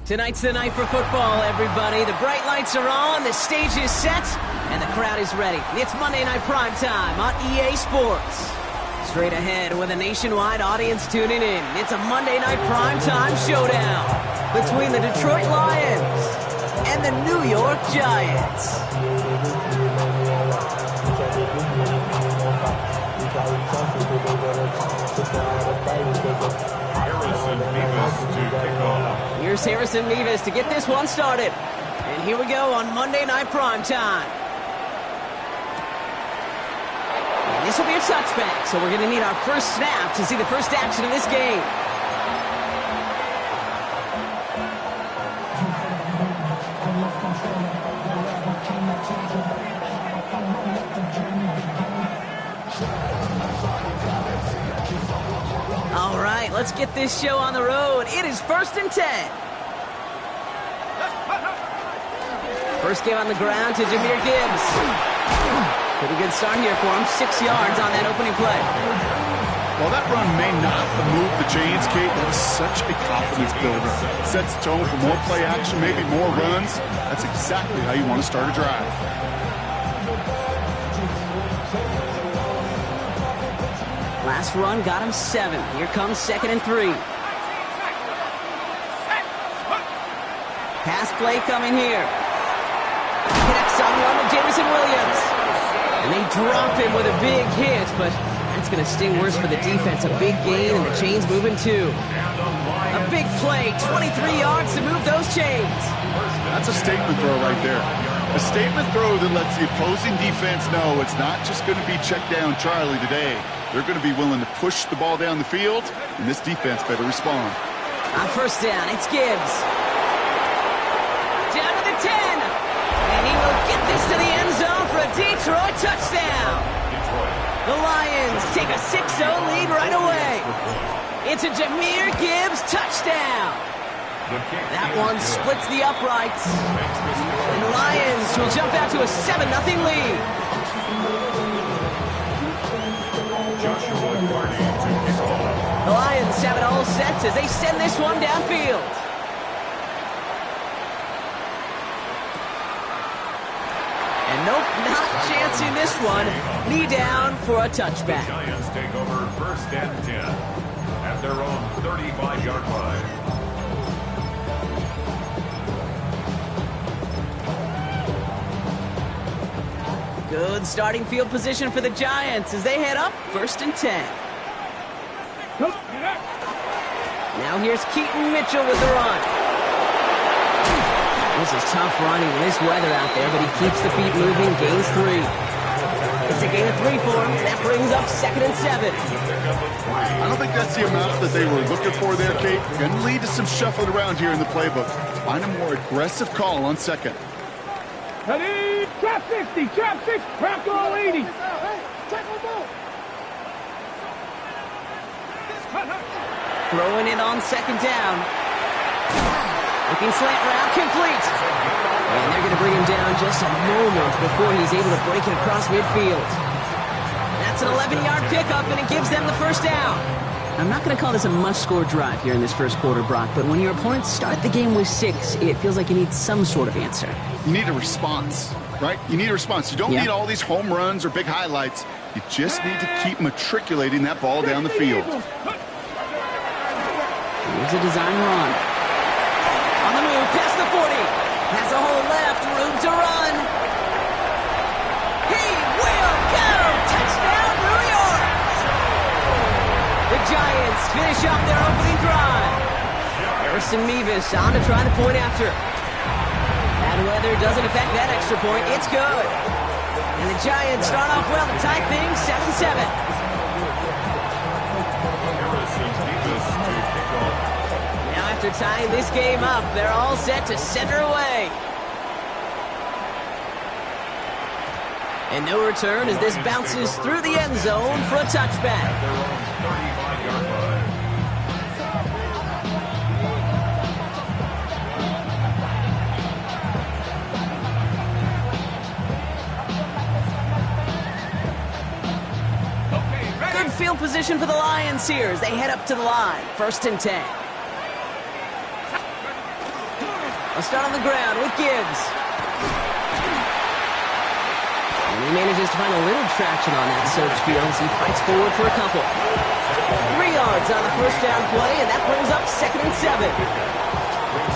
Tonight's the night for football, everybody. The bright lights are on, the stage is set, and the crowd is ready. It's Monday Night Prime Time on EA Sports. Straight ahead with a nationwide audience tuning in, it's a Monday Night Prime Time showdown between the Detroit Lions and the New York Giants. Here's Harrison Mevis to get this one started. And here we go on Monday Night Prime Time. And this will be a touchback, so we're going to need our first snap to see the first action of this game. All right, let's get this show on the road. It is 1st and 10. First game on the ground to Jahmyr Gibbs. Pretty good start here for him. 6 yards on that opening play. Well, that run may not move the chains, Kate. That is such a confidence builder. Sets the tone for more play action, maybe more runs. That's exactly how you want to start a drive. Last run got him 7. Here comes 2nd and 3. Pass play coming here. Connects on one to Jameson Williams. And they drop him with a big hit, but that's going to sting worse for the defense. A big gain, and the chains moving too. A big play, 23 yards to move those chains. That's a statement throw right there. A statement throw that lets the opposing defense know it's not just going to be check down Charlie today. They're going to be willing to push the ball down the field, and this defense better respond. On first down, it's Gibbs. Down to the 10. And he will get this to the end zone for a Detroit touchdown. The Lions take a 6-0 lead right away. It's a Jahmyr Gibbs touchdown. That one splits the uprights. And the Lions will jump out to a 7-0 lead. The Lions have it all set as they send this one downfield. Giants in this one. Knee down for a touchback. Giants take over 1st and 10 at their own 35-yard line. Good starting field position for the Giants as they head up 1st and 10. Now here's Keaton Mitchell with the run. This is tough running in this weather out there, but he keeps the feet moving, gains 3. It's a gain of 3 for him. That brings up 2nd and 7. I don't think that's the amount that they were looking for there, Kate. Going to lead to some shuffling around here in the playbook. Find a more aggressive call on 2nd. Ready? Trap 60, trap 60, trap goal 80. Throwing it on 2nd down. Looking slant route, complete. And they're going to bring him down just a moment before he's able to break it across midfield. That's an 11-yard pickup, and it gives them the 1st down. I'm not going to call this a must-score drive here in this 1st quarter, Brock, but when your opponents start the game with 6, it feels like you need some sort of answer. You need a response, right? You need a response. You don't need all these home runs or big highlights. You just need to keep matriculating that ball down the field. Here's a design run. On the move, past the 40. Has a hole left, room to run. He will go! Touchdown, New York! The Giants finish off their opening drive. Harrison Mevis on to try the point after. Bad weather doesn't affect that extra point. It's good. And the Giants start off well to tie things 7-7. Now after tying this game up, they're all set to center away. And no return as this bounces through the end zone for a touchback. Good field position for the Lions here as they head up to the line. 1st and 10. I'll start on the ground with Gibbs. And he manages to find a little traction on that search field as he fights forward for a couple. 3 yards on the 1st down play, and that brings up 2nd and 7.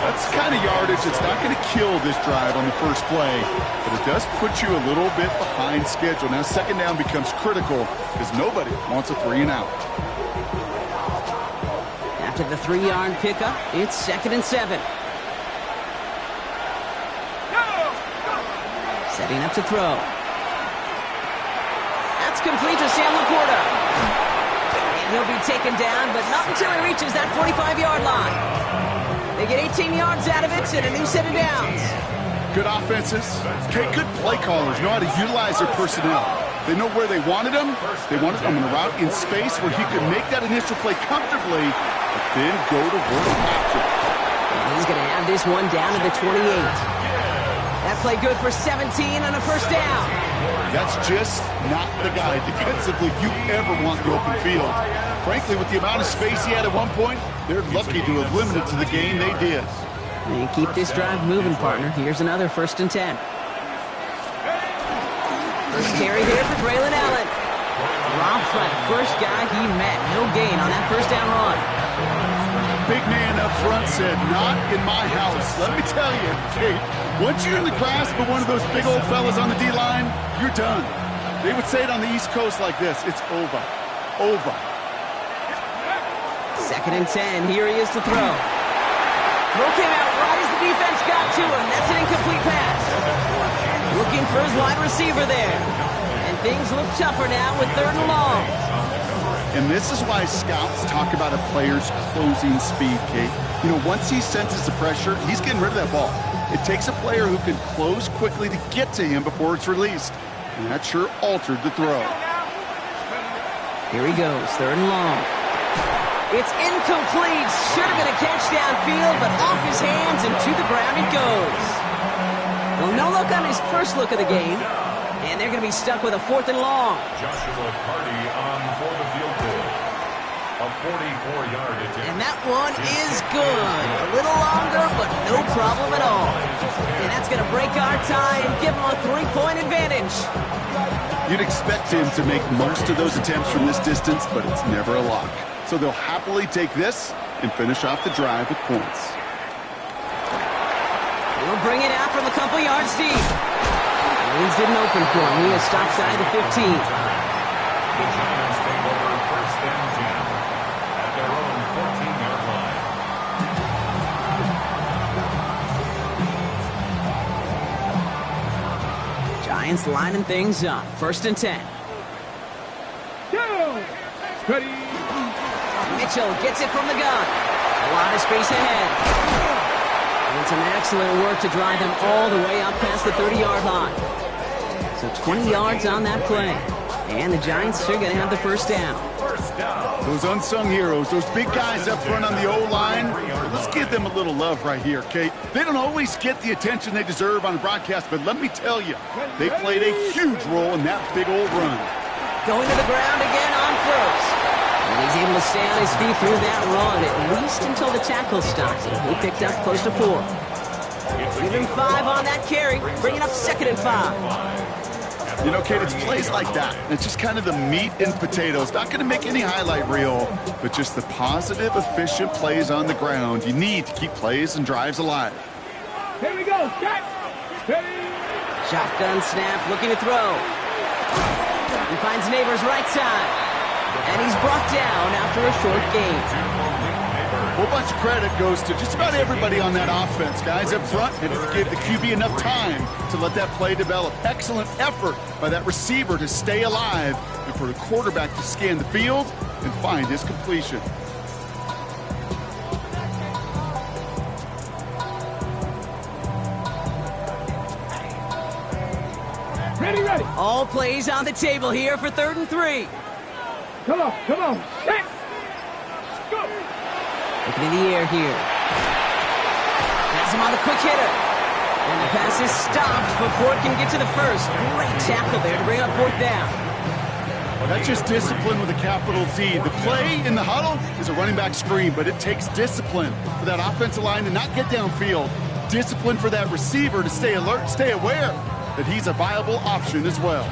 That's the kind of yardage that's not going to kill this drive on the 1st play, but it does put you a little bit behind schedule. Now 2nd down becomes critical because nobody wants a 3 and out. After the 3-yard pickup, it's 2nd and 7. Setting up to throw. That's complete to Sam Laporta. And he'll be taken down, but not until he reaches that 45-yard line. They get 18 yards out of it and a new set of downs. Good offenses. Okay, good play callers know how to utilize their personnel. They know where they wanted them. They wanted them on a route in space where he could make that initial play comfortably, but then go to work after. And he's going to have this one down to the 28. That play good for 17 on a 1st down. That's just not the guy defensively you ever want in the open field. Frankly, with the amount of space he had at one point, they're lucky to have limited to the game they did. And keep this drive moving, partner. Here's another 1st and 10. First carry here for Braylon Allen. Dropped by the first guy he met. No gain on that 1st down run. Big man up front said, not in my house. Let me tell you, Kate, once you're in the grasp of one of those big old fellas on the D-line, you're done. They would say it on the East Coast like this, it's over. Over. 2nd and 10, here he is to throw. Throw came out right as the defense got to him. That's an incomplete pass. Looking for his wide receiver there. And things look tougher now with 3rd and long. And this is why scouts talk about a player's closing speed, Kate. You know, once he senses the pressure, he's getting rid of that ball. It takes a player who can close quickly to get to him before it's released. And that sure altered the throw. Here he goes, 3rd and long. It's incomplete. Should have been a catch downfield, but off his hands and to the ground it goes. Well, no look on his first look of the game. And they're going to be stuck with a 4th and long. Joshua Carty on for the field goal. A 44-yard attempt. And that one is good. A little longer, but no problem at all. And that's It's going to break our tie and give them a 3-point advantage. You'd expect him to make most of those attempts from this distance, but it's never a lock. So they'll happily take this and finish off the drive with points. He'll bring it out from a couple yards deep. Lanes didn't open for him. He has stopped shy of the 15. The Giants take over first and 10 at their own 14-yard line. Giants lining things up. First and 10. Go! Ready? Mitchell gets it from the gun. A lot of space ahead. And some excellent work to drive them all the way up past the 30-yard line. So 20 yards on that play. And the Giants are going to have the first down. Those unsung heroes, those big guys up front on the O-line, let's give them a little love right here, Kate. They don't always get the attention they deserve on a broadcast, but let me tell you, they played a huge role in that big old run. Going to the ground again on first. And he's able to stay on his feet through that run, at least until the tackle stops him. He picked up close to 4. Give him 5 on that carry, bringing up 2nd and 5. You know, Kate, it's plays like that. It's just kind of the meat and potatoes. Not going to make any highlight reel, but just the positive, efficient plays on the ground. You need to keep plays and drives alive. Here we go, set! Ready? Shotgun snap, looking to throw. He finds Neighbors right side. And he's brought down after a short gain. A whole bunch of credit goes to just about everybody on that offense. Guys up front, and it gave the QB enough time to let that play develop. Excellent effort by that receiver to stay alive and for the quarterback to scan the field and find his completion. Ready, ready! All plays on the table here for 3rd and 3. Come on, set! Go! Looking in the air here. Has him on the quick hitter. And the pass is stopped before it can get to the first. Great tackle there to bring up 4th down. That's just discipline with a capital Z. The play in the huddle is a running back screen, but it takes discipline for that offensive line to not get downfield. Discipline for that receiver to stay alert, stay aware that he's a viable option as well.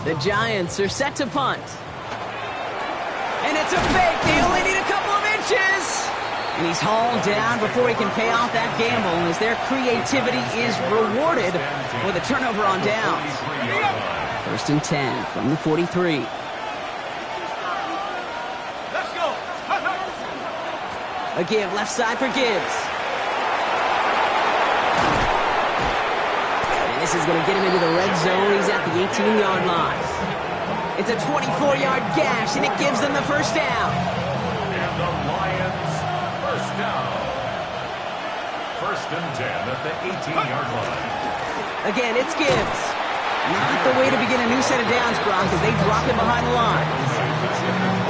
The Giants are set to punt. And it's a fake. They only need a couple of inches. And he's hauled down before he can pay off that gamble as their creativity is rewarded with a turnover on downs. 1st and 10 from the 43. Let's go! A give left side for Gibbs. And this is going to get him into the red zone. He's at the 18-yard line. It's a 24-yard gash, and it gives them the first down. And the Lions, first down. 1st and 10 at the 18-yard line. Again, it's Gibbs. Not the way to begin a new set of downs, Brock, as they drop him behind the line.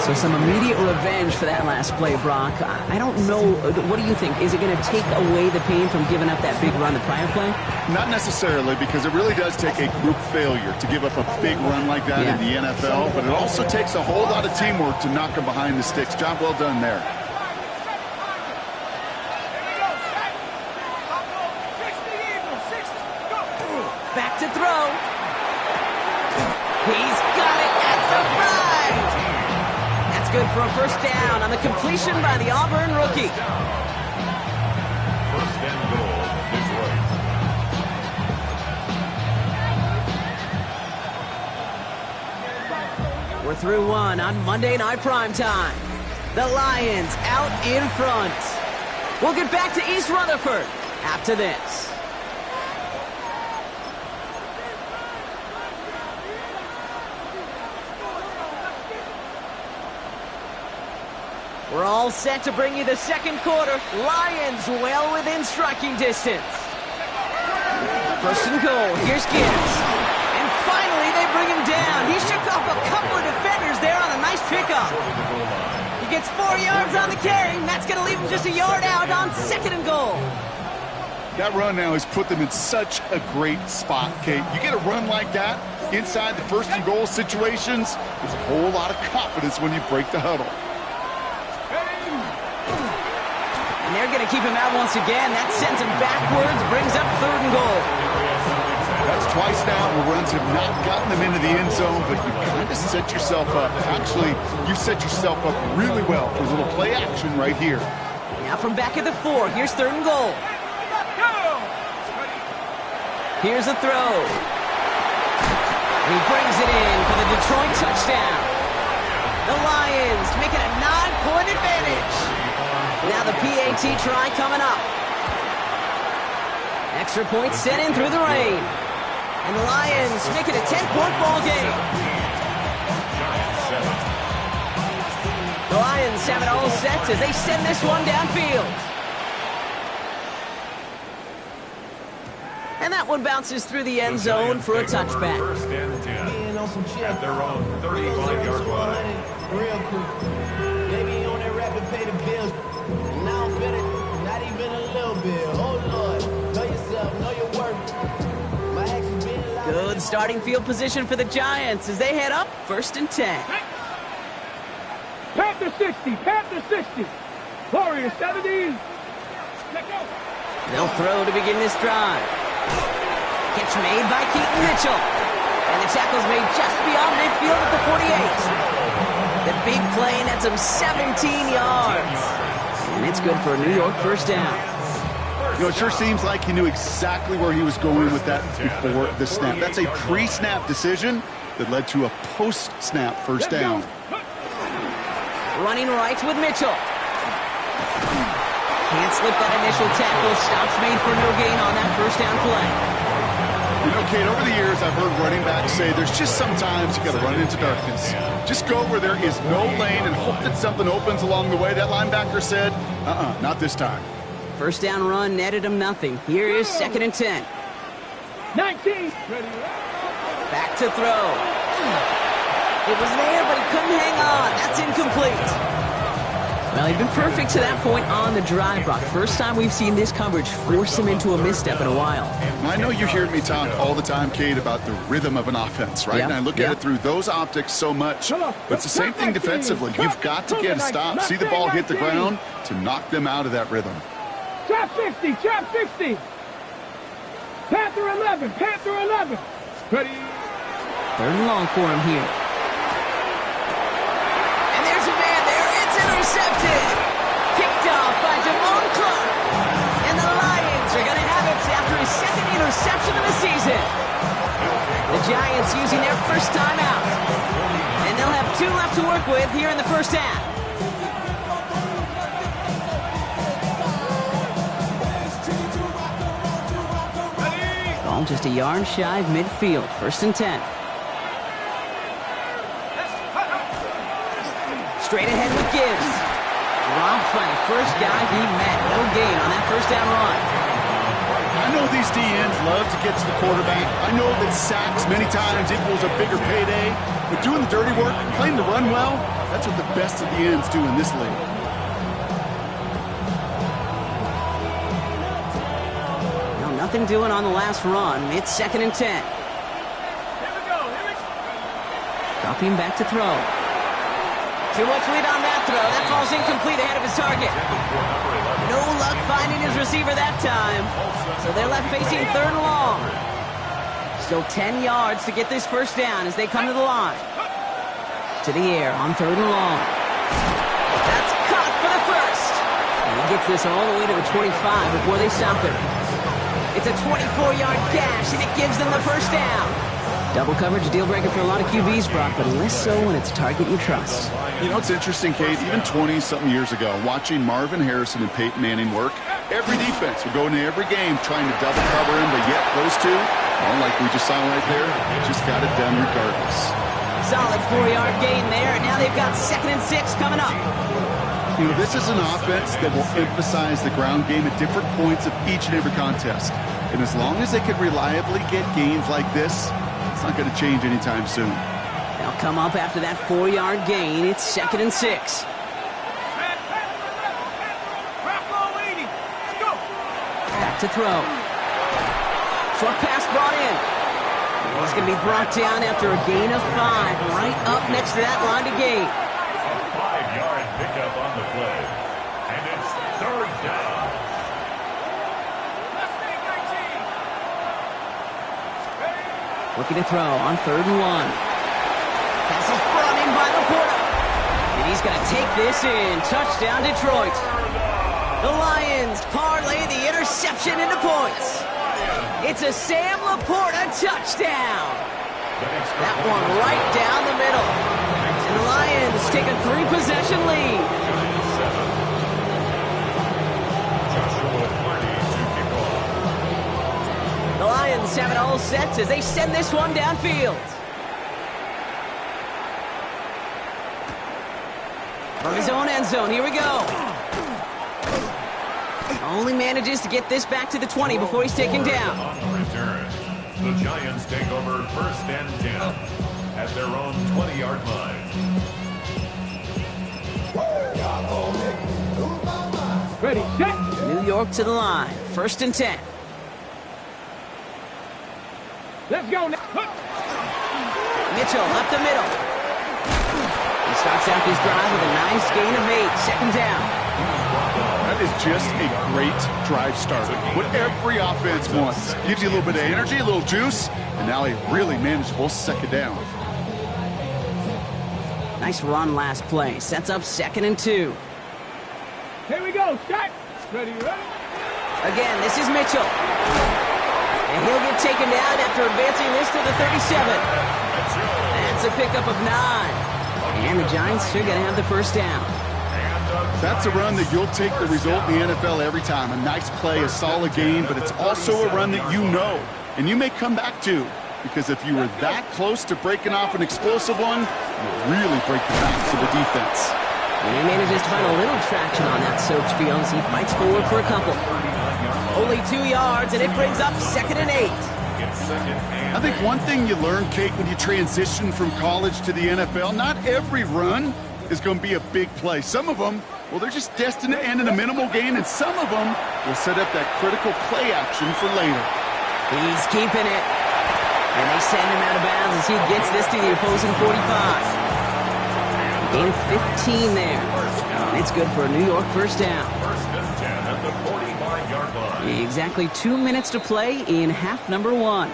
So some immediate revenge for that last play, Brock. I don't know. What do you think? Is it going to take away the pain from giving up that big run the prior play? Not necessarily, because it really does take a group failure to give up a big run like that in the NFL, but it also takes a whole lot of teamwork to knock them behind the sticks. Job well done there. Back to throw. He's got it at the 5. That's good for a first down on the completion by the Auburn rookie. 1st and goal, Detroit. We're through one on Monday Night Primetime. The Lions out in front. We'll get back to East Rutherford after this. We're all set to bring you the second quarter. Lions well within striking distance. 1st and goal. Here's Gibbs. And finally, they bring him down. He shook off a couple of defenders there on a nice pickup. He gets 4 yards on the carry. And that's going to leave him just a yard out on 2nd and goal. That run now has put them in such a great spot, Kate. You get a run like that inside the 1st and goal situations, there's a whole lot of confidence when you break the huddle. And they're going to keep him out once again. That sends him backwards, brings up 3rd and goal. That's twice now where runs have not gotten them into the end zone, but you've kind of set yourself up. Actually, you've set yourself up really well for a little play action right here. Now from back at the 4, here's 3rd and goal. Here's a throw. And he brings it in for the Detroit touchdown. The Lions make it a 9-point advantage. Now the PAT try coming up. Extra point sent in through the rain. And the Lions make it a 10-point ball game. The Lions have it all set as they send this one downfield. And that one bounces through the end zone for a touchback. 1st and 10 at their own 35-yard line. Real cool. Maybe on that rapid pay the bills. And I don't feel it, not even a little bit. Oh, Lord, know yourself, know your worth. My actions being a lot. Good starting field position for the Giants as they head up 1st and 10. Panther 60, Panther 60. Warriors 70. Let go. They'll throw to begin this drive. Catch made by Keaton Mitchell. And the tackle's made just beyond midfield at the 48. The big play nets him 17 yards. And it's good for a New York 1st down. You know, it sure seems like he knew exactly where he was going with that before the snap. That's a pre-snap decision that led to a post-snap 1st down. Running right with Mitchell. Can't slip that initial tackle. Stops made for no gain on that 1st down play. You know, Kate, over the years, I've heard running backs say there's just sometimes you got to run into darkness. Just go where there is no lane and hope that something opens along the way. That linebacker said, not this time. 1st down run netted him nothing. Here is 2nd and 10. 19. Back to throw. It was there, but he couldn't hang on. That's incomplete. Well, he'd been perfect to that point on the drive, Brock. First time we've seen this coverage force him into a misstep in a while. I know you hear me talk all the time, Kate, about the rhythm of an offense, right? Yep. And I look at it through those optics so much. But it's the same thing defensively. You've got to get a stop, see the ball hit the ground to knock them out of that rhythm. Trap 60, trap 60. Panther 11, Panther 11. Ready. 3rd and long for him here. And there's a man there. It's intercepted. Picked off by Javon Clark. And the Lions are going to have it after his 2nd interception of the season. The Giants using their 1st timeout. And they'll have 2 left to work with here in the 1st half. Ball just a yard shy of midfield. 1st and 10. Straight ahead with Gibbs. Dropped by the 1st guy he met. No gain on that 1st down run. I know these DNs love to get to the quarterback. I know that sacks many times equals a bigger payday. But doing the dirty work, playing the run well, that's what the best of the ends do in this league. No, nothing doing on the last run. It's 2nd and 10. Dropping back to throw. Too much lead on that throw. That falls incomplete ahead of his target. No luck finding his receiver that time. So they're left facing 3rd and long. Still 10 yards to get this 1st down as they come to the line. To the air on 3rd and long. That's caught for the 1st. And he gets this all the way to the 25 before they stop him. It's a 24-yard gash, and it gives them the 1st down. Double coverage, a deal breaker for a lot of QBs, Brock, but less so when it's a target you trust. You know, it's interesting, Kate, even 20-something years ago, watching Marvin Harrison and Peyton Manning work, every defense would go into every game trying to double cover him, but yet those two, well, like we just saw right there, just got it done regardless. Solid 4-yard gain there, and now they've got 2nd and 6 coming up. You know, this is an offense that will emphasize the ground game at different points of each and every contest. And as long as they can reliably get gains like this, it's not going to change anytime soon. They'll come up after that 4-yard gain. It's 2nd and 6. to throw. Short pass brought in. And he's going to be brought down after a gain of 5, right up next to that line to gain. A 5-yard pickup on the play. And it's third down. Looking to throw on 3rd and 1. Pass is brought in by Laporta. And he's going to take this in. Touchdown, Detroit. The Lions parlay the interception into points. It's a Sam Laporta touchdown. That one right down the middle. And the Lions take a 3-possession lead. The Lions have it all set as they send this one downfield. From his own end zone, here we go. Only manages to get this back to the 20 before he's taken down. On the return, the Giants take over 1st and 10 at their own 20-yard line. Ready, set. New York to the line. 1st and 10. Let's go now. Mitchell up the middle. He starts out this drive with a nice gain of 8. 2nd down. That is just a great drive starter. What every offense wants. Gives you a little bit of energy, a little juice, and now a really manageable 2nd down. Nice run last play. Sets up 2nd and 2. Here we go. Start. Ready, ready. Again, this is Mitchell. And he'll get taken down after advancing this to the 37. That's a pickup of 9. And the Giants are going to have the 1st down. That's a run that you'll take the result in the NFL every time. A nice play, a solid game, but it's also a run that you know, and you may come back to, because if you were that close to breaking off an explosive one, you really break the backs of the defense. And he manages to find a little traction on that soaked field as he fights forward for a couple. Only 2 yards, and it brings up 2nd and 8. I think one thing you learn, Kate, when you transition from college to the NFL, not every run is going to be a big play. Some of them, well, they're just destined to end in a minimal gain, and some of them will set up that critical play action for later. He's keeping it. And they send him out of bounds as he gets this to the opposing 45. Gain 15 there. And it's good for a New York 1st down. 1st and 10 at the 45-yard line. Exactly 2 minutes to play in half number 1.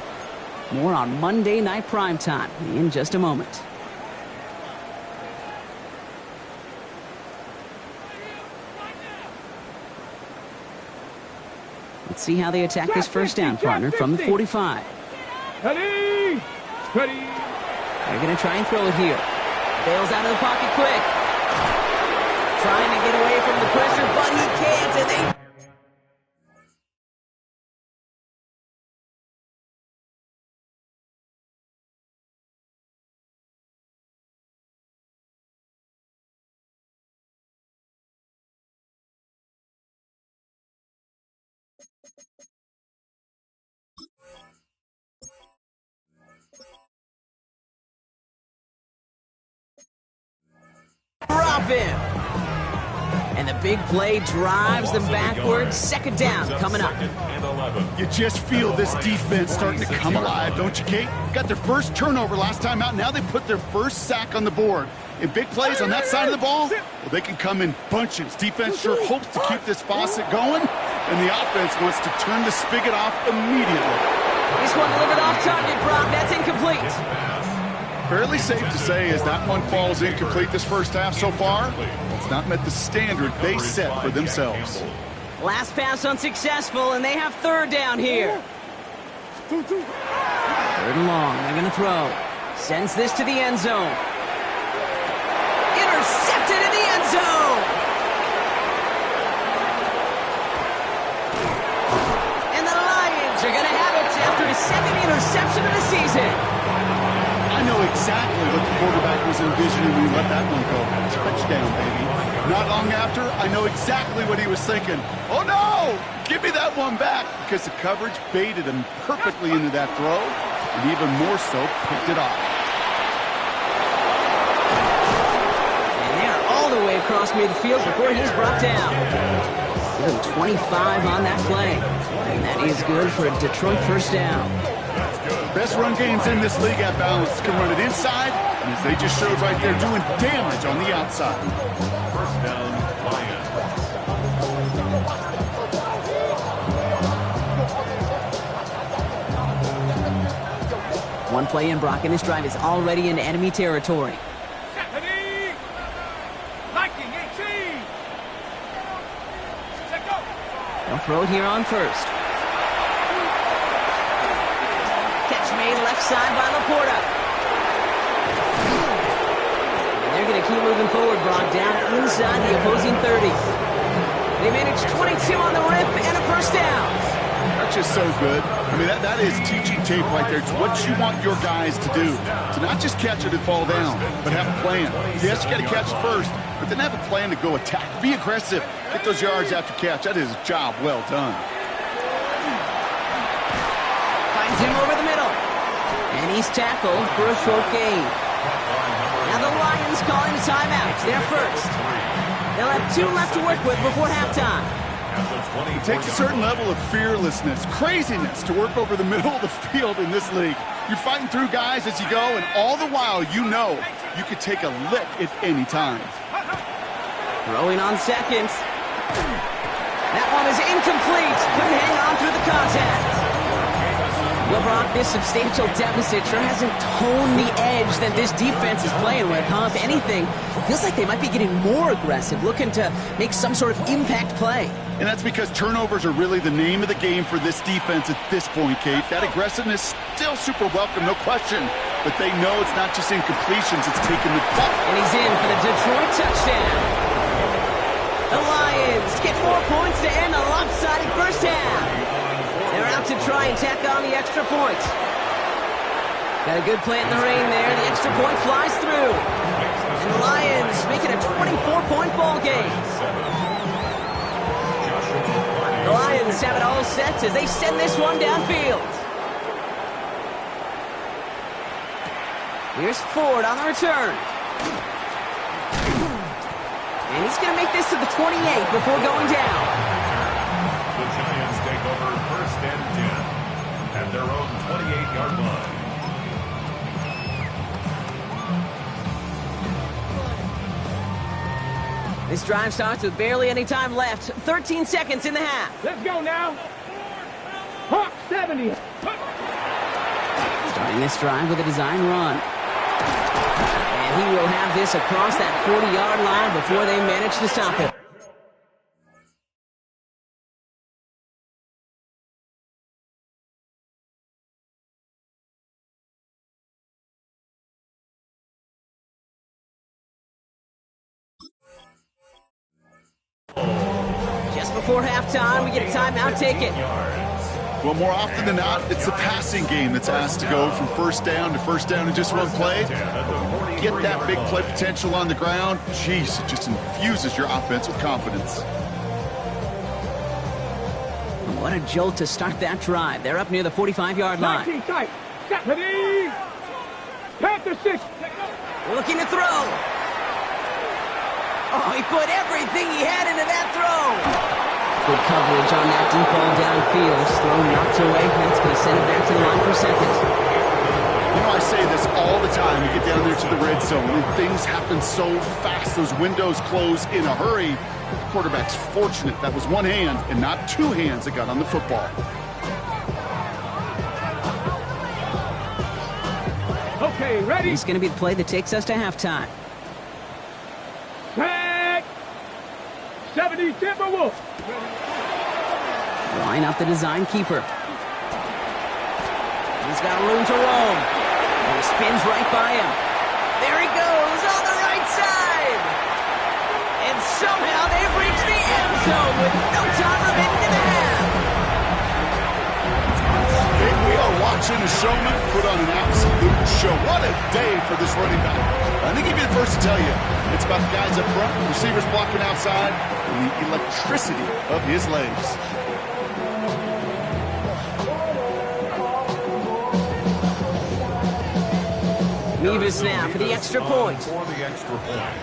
More on Monday Night Primetime in just a moment. Let's see how they attack this 1st down, partner, from the 45. Ready. Ready. They're going to try and throw it here. Bails out of the pocket quick. Trying to get away from the pressure, but he can't, and they... Drop him. And the big play drives them backwards. 2nd down coming up. You just feel this defense starting to come alive, don't you, Kate? Got their 1st turnover last time out. Now they put their 1st sack on the board. In big plays on that side of the ball, well, they can come in bunches. Defense sure hopes to keep this faucet going, and the offense wants to turn the spigot off immediately. This one delivered off target, Brock. That's incomplete. Fairly safe to say as that one falls incomplete this 1st half so far, it's not met the standard they set for themselves. Last pass unsuccessful, and they have 3rd down here. 3rd and long. They're going to throw. Sends this to the end zone. Intercepted in the end zone. And the Lions are going to have it after his 2nd interception of the season. I know exactly what the quarterback was envisioning when he let that one go. Touchdown, baby. Not long after, I know exactly what he was thinking. Oh, no! Give me that one back, because the coverage baited him perfectly into that throw, and even more so, picked it off. And they're all the way across midfield before he's brought down. Give him 25 on that play. And that is good for a Detroit first down. Best run games in this league at balance can run it inside, and as they just showed right there, doing damage on the outside. First down, Lions. One play in, Brock, and this drive is already in enemy territory. They'll throw it here on first. Catch made left side by Laporta. And they're going to keep moving forward, Brock, down inside the opposing 30. They managed 22 on the rip and a first down. That's just so good. I mean, that is teaching tape right there. It's what you want your guys to do. To not just catch it and fall down, but have a plan. Yes, you got to catch it first, but then have a plan to go attack. Be aggressive. Get those yards after catch. That is a job well done. Finds him over the middle. And he's tackled for a short gain. Now the Lions calling a timeout. They're first. They'll have 2 left to work with before halftime. It takes a certain level of fearlessness, craziness to work over the middle of the field in this league. You're fighting through guys as you go, and all the while you know you could take a lick at any time. Throwing on second. That one is incomplete. Couldn't hang on through the contact. Well, Brock, this substantial deficit sure hasn't toned the edge that this defense is playing with, huh? If anything, feels like they might be getting more aggressive, looking to make some sort of impact play. And that's because turnovers are really the name of the game for this defense at this point, Kate. That aggressiveness still super welcome, no question. But they know it's not just incompletions, it's taking the ball. And he's in for the Detroit touchdown. The Lions get 4 points to end a lopsided first half. They're out to try and tack on the extra point. Got a good plant in the rain there. The extra point flies through. And the Lions make it a 24-point ball game. The Lions have it all set as they send this one downfield. Here's Ford on the return. And he's going to make this to the 28 before going down. The Giants take over first and 10 at their own 28-yard line. This drive starts with barely any time left. 13 seconds in the half. Let's go now. Hawk 70. Starting this drive with a design run. And he will have this across that 40-yard line before they manage to stop it. Just before halftime, we get a timeout taken. Well, more often than not, it's the passing game that's asked to go from first down in just one play. Get that big play potential on the ground. Jeez, it just infuses your offense with confidence. What a jolt to start that drive. They're up near the 45-yard line. 19 tight. Ready. Panther 6. Looking to throw. Oh, he put everything he had into that throw. Good coverage on that deep ball downfield. Throw knocked away. That's going to send it back to the line for second. You know, I say this all the time. You get down there to the red zone, and things happen so fast. Those windows close in a hurry. The quarterback's fortunate that was one hand and not two hands that got on the football. Okay, ready? He's going to be the play that takes us to halftime. Set. 70 Timberwolves. Line up the design keeper. He's got room to roam. And he spins right by him. There he goes on the right side. And somehow they've reached the end zone with no time remaining in the half. We are watching a showman put on an absolute show. What a day for this running back. I think he'd be the first to tell you. It's about the guys up front, receivers blocking outside, and the electricity of his legs. Mevis now for the extra point. For the extra point.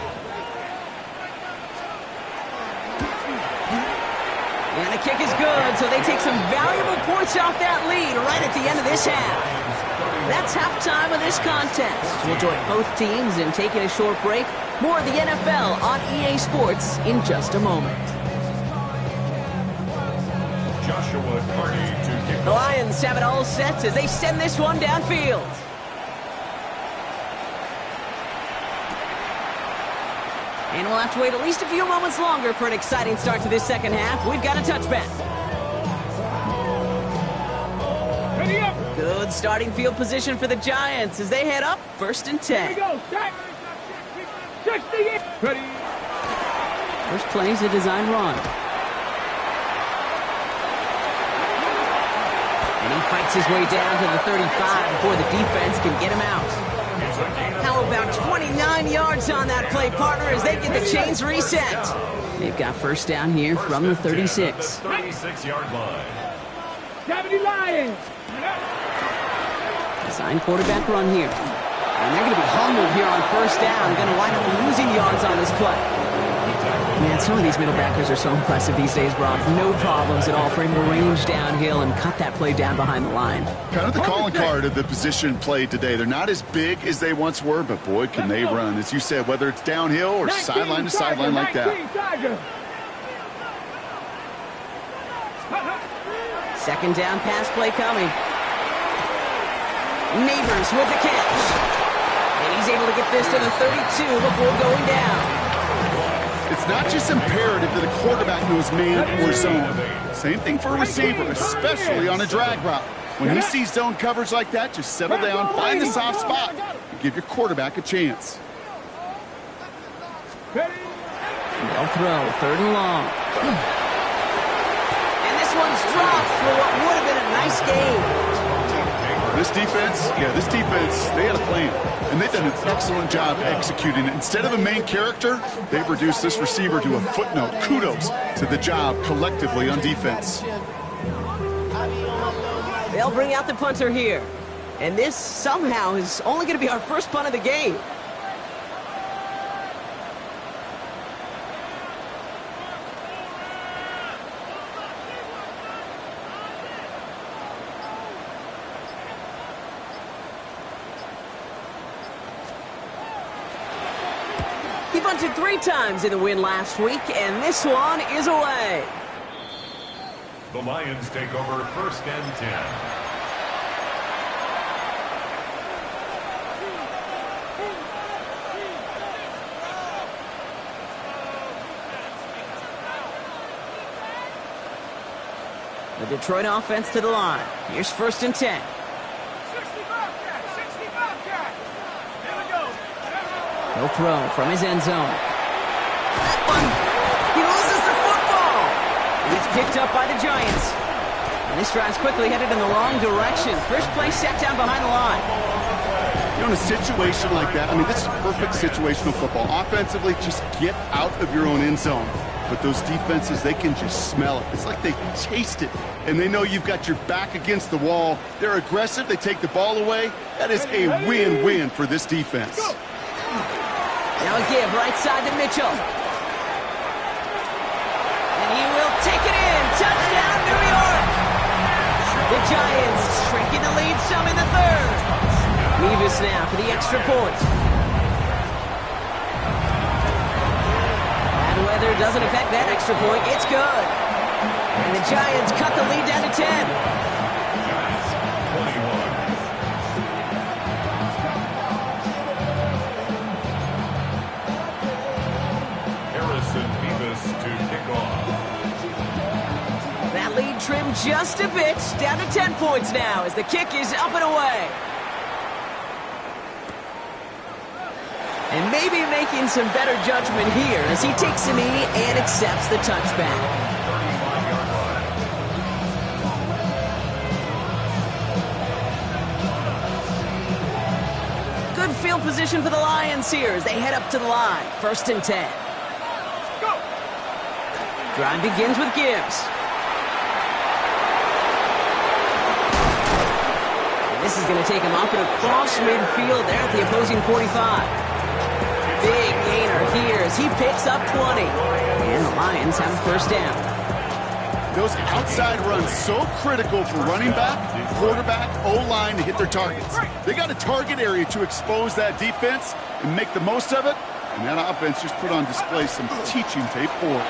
And the kick is good, so they take some valuable points off that lead right at the end of this half. That's halftime of this contest. We'll join both teams in taking a short break. More of the NFL on EA Sports in just a moment. Joshua Carney to kick The off. Lions have it all set as they send this one downfield. And we'll have to wait at least a few moments longer for an exciting start to this second half. We've got a touchback. Ready up. Good starting field position for the Giants as they head up 1st and Here we 10. go. Set. 68. Ready. First play is a design run. And he fights his way down to the 35 before the defense can get him out. It's a gain of How about 29 yards on that play, partner, as they get the chains reset? They've got first down here from the 36. 36-yard line. 70 Lions. Design quarterback run here. And they're going to be humbled here on first down. Going to wind up losing yards on this play. Man, some of these middle backers are so impressive these days, Brock. No problems at all for him to range downhill and cut that play down behind the line. Kind of the calling card of the position played today. They're not as big as they once were, but boy, can they run. As you said, whether it's downhill or sideline to sideline like that. Second down pass play coming. Neighbors with the catch. And he's able to get this to the 32 before going down. It's not just imperative that a quarterback knows man or zone. Same thing for a receiver, especially on a drag route. When he sees zone coverage like that, just settle down, find the soft spot, and give your quarterback a chance. They'll throw, 3rd and long. And this one's dropped for what would have been a nice game. This defense, they had a plan. And they've done an excellent job executing it. Instead of a main character, they've reduced this receiver to a footnote. Kudos to the job collectively on defense. They'll bring out the punter here. And this somehow is only going to be our first punt of the game. He bunted 3 times in the win last week, and this one is away. The Lions take over 1st and 10. The Detroit offense to the line. Here's 1st and 10. 65 catch. Here we go. He'll throw from his end zone. That one, he loses the football. And it's picked up by the Giants. And this drive's quickly headed in the wrong direction. First play set down behind the line. You know, in a situation like that, I mean, this is perfect situational football. Offensively, just get out of your own end zone. But those defenses, they can just smell it. It's like they taste it. And they know you've got your back against the wall. They're aggressive. They take the ball away. That is a win-win for this defense. Now a give right side to Mitchell. And he will take it in. Touchdown, New York. The Giants shrinking the lead some in the 3rd. Nevis now for the extra point. Bad weather doesn't affect that extra point. It's good. And the Giants cut the lead down to 10. Giants 21. To kick off. That lead trimmed just a bit, down to 10 points now as the kick is up and away. And maybe making some better judgment here as he takes a knee and accepts the touchback. 35-yard line. Good field position for the Lions here as they head up to the line. 1st and 10. Drive begins with Gibbs. And this is going to take him up and across midfield there at the opposing 45. Big gainer here as he picks up 20. And the Lions have a first down. Those outside runs so critical for running back, quarterback, O-line to hit their targets. They got a target area to expose that defense and make the most of it, and that offense just put on display some teaching tape for it.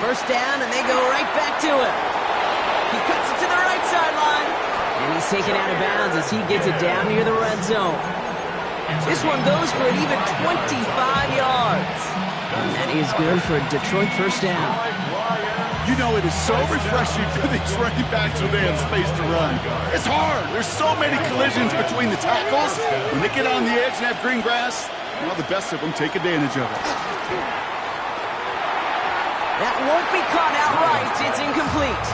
First down, and they go right back to it. He cuts it to the right sideline, and he's taken out of bounds as he gets it down near the red zone. This one goes for an even 25 yards. And that is good for a Detroit first down. You know, it is so refreshing for these running backs when they have space to run. It's hard. There's so many collisions between the tackles. When they get on the edge and have green grass, well, the best of them take advantage of it. That won't be caught outright. It's incomplete.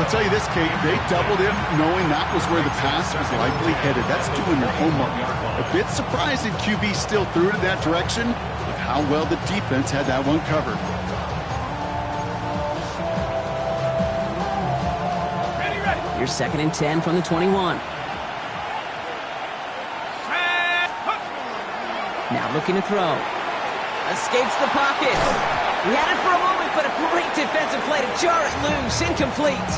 I'll tell you this, Kate, they doubled him knowing that was where the pass was likely headed. That's doing your homework. A bit surprising QB still threw it in that direction with how well the defense had that one covered. Here's 2nd and 10 from the 21. Now looking to throw. Escapes the pocket. He had it for a moment, but a great defensive play to jar it loose. Incomplete.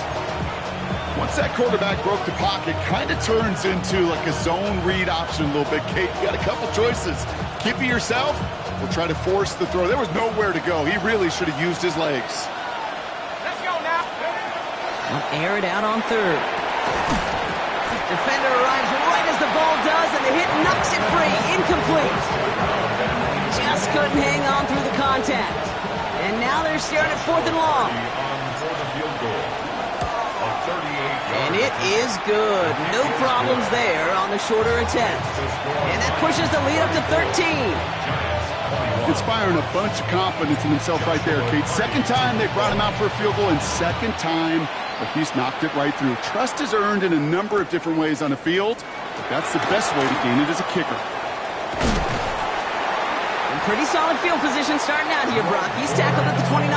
Once that quarterback broke the pocket, kind of turns into like a zone read option a little bit. Kate, you got a couple choices. Keep it yourself or try to force the throw. There was nowhere to go. He really should have used his legs. Let's go now. They'll air it out on 3rd. Defender arrives right as the ball does, and the hit knocks it free. Incomplete. Just couldn't hang on through the contact. And now they're staring at 4th and long. And it is good. No problems there on the shorter attempt. And that pushes the lead up to 13. Inspiring a bunch of confidence in himself right there, Kate. Second time they brought him out for a field goal, and second time he's knocked it right through. Trust is earned in a number of different ways on the field, but that's the best way to gain it as a kicker. Pretty solid field position starting out here, Brock. He's tackled at the 29.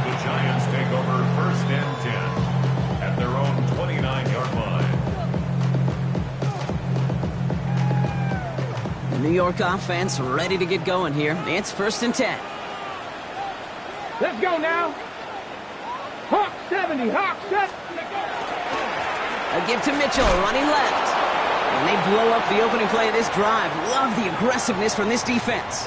The Giants take over 1st and 10 at their own 29-yard line. The New York offense ready to get going here. It's 1st and 10. Let's go now. Hawk 70, Hawk 70. A give to Mitchell, running left. And they blow up the opening play of this drive. Love the aggressiveness from this defense.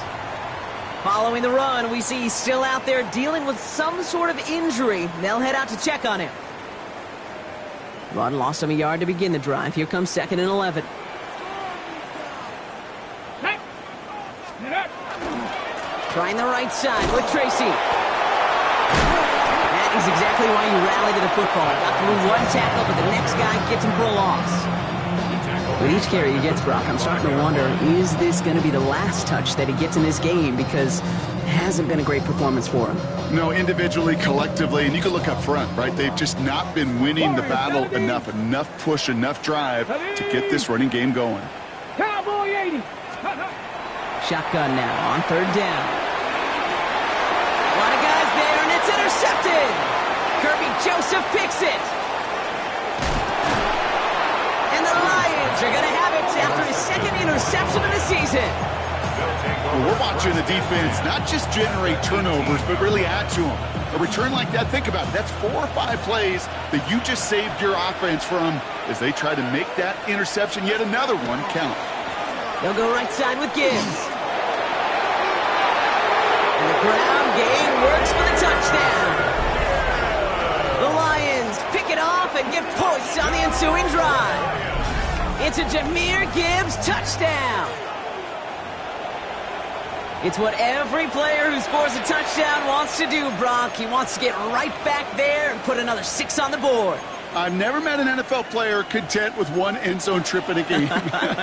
Following the run, we see he's still out there dealing with some sort of injury. They'll head out to check on him. Run lost him a yard to begin the drive. Here comes 2nd and 11. Trying the right side with Tracy. That is exactly why you rally to the football. Got through one tackle, but the next guy gets him for a loss. With each carry he gets, Brock, I'm starting to wonder, is this going to be the last touch that he gets in this game? Because it hasn't been a great performance for him. No, individually, collectively, and you can look up front, right? They've just not been winning the battle enough push, enough drive to get this running game going. Cowboy 80. Shotgun now on 3rd down. A lot of guys there, and it's intercepted. Kirby Joseph picks it. And the Lions are going to have it after his 2nd interception of the season. Well, we're watching the defense not just generate turnovers, but really add to them. A return like that, think about it. That's 4 or 5 plays that you just saved your offense from as they try to make that interception, yet another one, count. They'll go right side with Gibbs. And the ground game works for the touchdown. The Lions pick it off and get points on the ensuing drive. It's a Jahmyr Gibbs touchdown. It's what every player who scores a touchdown wants to do, Brock. He wants to get right back there and put another 6 on the board. I've never met an NFL player content with one end zone trip in a game.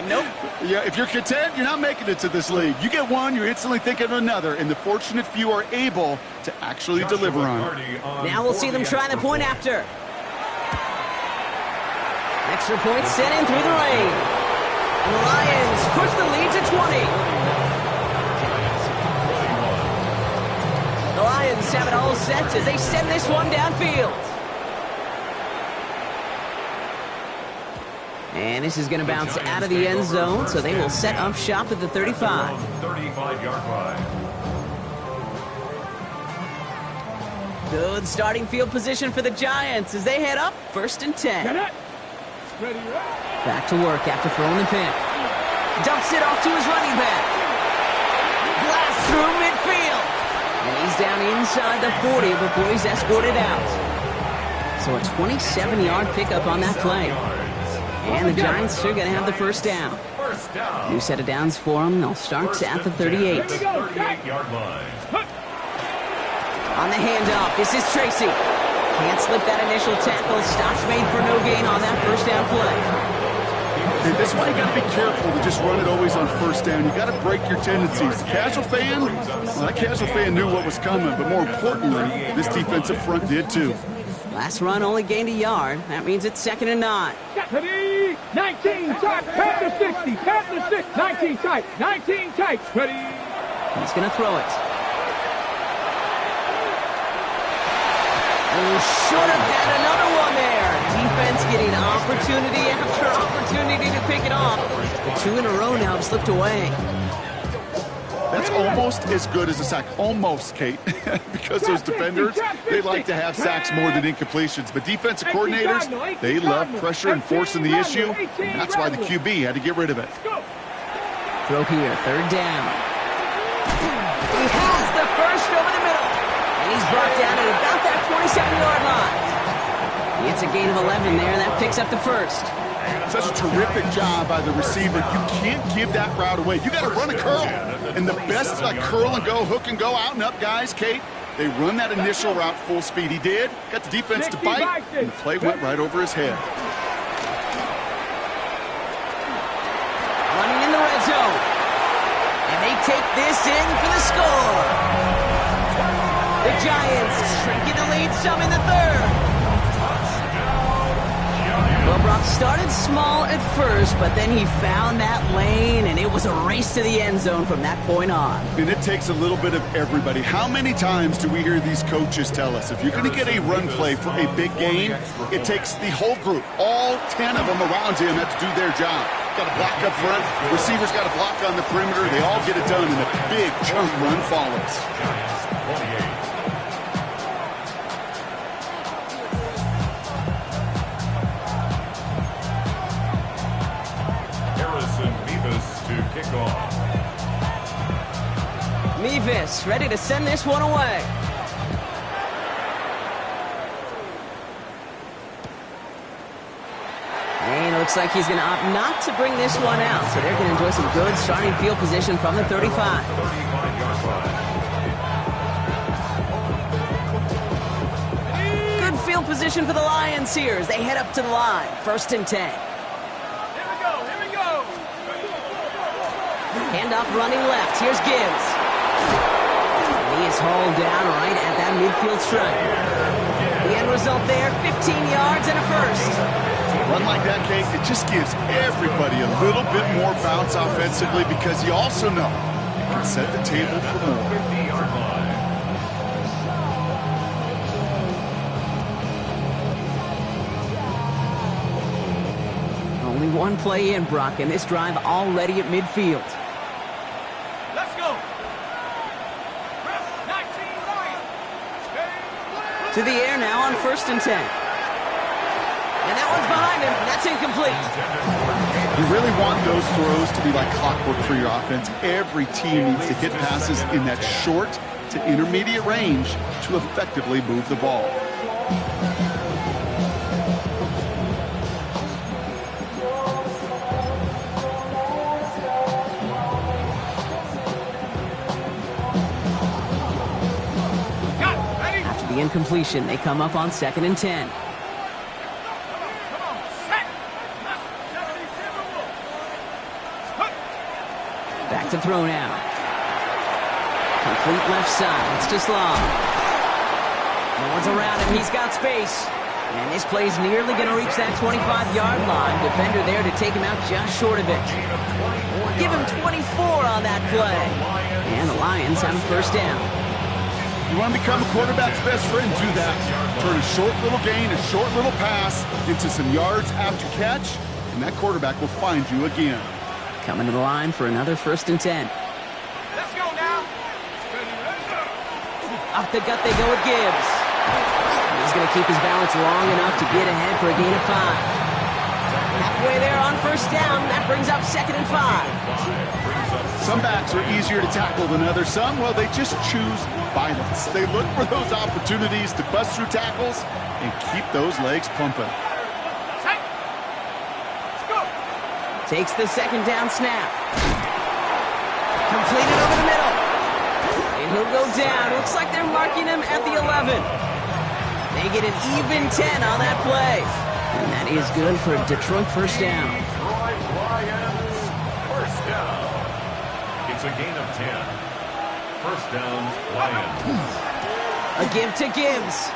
Nope. Yeah, if you're content, you're not making it to this league. You get one, you're instantly thinking of another, and the fortunate few are able to actually deliver on it. Now we'll see them try the point after. Extra point sent in through the rain. And the Lions push the lead to 20. The Lions have it all set as they send this one downfield. And this is going to bounce out of the end zone, so they will set up shop at the 35. 35-yard line. Good starting field position for the Giants as they head up 1st and 10. Back to work after throwing the pick. Dumps it off to his running back. Blast through midfield. And he's down inside the 40 before he's escorted out. So a 27-yard pickup on that play. And the Giants are going to have the first down. New set of downs for them. They'll start at the 38. 38-yard line. On the handoff, this is Tracy. Can't slip that initial tackle. Stops made for no gain on that first down play. And that's why you got to be careful to just run it always on first down. You got to break your tendencies. The casual fan, well, that casual fan knew what was coming, but more importantly, this defensive front did too. Last run only gained a yard. That means it's 2nd and 9. 19 tight, pat the 60, pat the 6, 19 tight, 19 tight, ready. He's going to throw it. Oh, should have had another one there. Defense getting opportunity after opportunity to pick it off. The 2 in a row now have slipped away. That's almost as good as a sack. Almost, Kate. Because those defenders, they like to have sacks more than incompletions. But defensive coordinators, they love pressure and forcing the issue. And that's why the QB had to get rid of it. Throw here, 3rd down. He has the first over the middle. And he's brought down at about that 27-yard line. It's a gain of 11 there. That picks up the first. Such a terrific job by the receiver. You can't give that route away. You got to run a curl. And the best like curl and go, hook and go, out and up guys, Kate, they run that initial route full speed. He did. Got the defense to bite, and the play went right over his head. Running in the red zone. And they take this in for the score. The Giants shrinking the lead some in the 3rd. Well, Brock started small at first, but then he found that lane, and it was a race to the end zone from that point on. And it takes a little bit of everybody. How many times do we hear these coaches tell us, if you're going to get a run play for a big game, it takes the whole group, all 10 of them around him have to do their job. Got to block up front, receivers got to block on the perimeter, they all get it done, and a big chunk run follows. Kick off. Mevis ready to send this one away. And it looks like he's going to opt not to bring this one out. So they're going to enjoy some good starting field position from the 35. Good field position for the Lions here as they head up to the line. 1st and 10. Handoff running left. Here's Gibbs. He is hauled down right at that midfield stripe. The end result there, 15 yards and a first. Run like that, Kate, it just gives everybody a little bit more bounce offensively because you also know it can set the table for more. 50-yard line. Only one play in, Brock, and this drive already at midfield. To the air now on 1st and 10. And that one's behind him. That's incomplete. You really want those throws to be like clockwork for your offense. Every team needs to hit passes in that short to intermediate range to effectively move the ball. The incompletion, they come up on 2nd and 10. Back to throw now. Complete left side. It's just long. No one's around him. He's got space. And this play's nearly going to reach that 25-yard line. Defender there to take him out just short of it. Give him 24 on that play. And the Lions have a first down. You want to become a quarterback's best friend? Do that. Turn a short little gain, a short little pass into some yards after catch, and that quarterback will find you again. Coming to the line for another 1st and 10. Let's go now. Off the gut they go with Gibbs. He's going to keep his balance long enough to get ahead for a gain of 5. Halfway there on first down. That brings up 2nd and 5. Some backs are easier to tackle than others. Some, well, they just choose violence. They look for those opportunities to bust through tackles and keep those legs pumping. Takes the 2nd down snap. Completed over the middle. And he'll go down. Looks like they're marking him at the 11. They get an even 10 on that play. And that is good for a Detroit first down. Detroit Lions, first down. It's a gain of 10. First down, Lions. A give to Gibbs.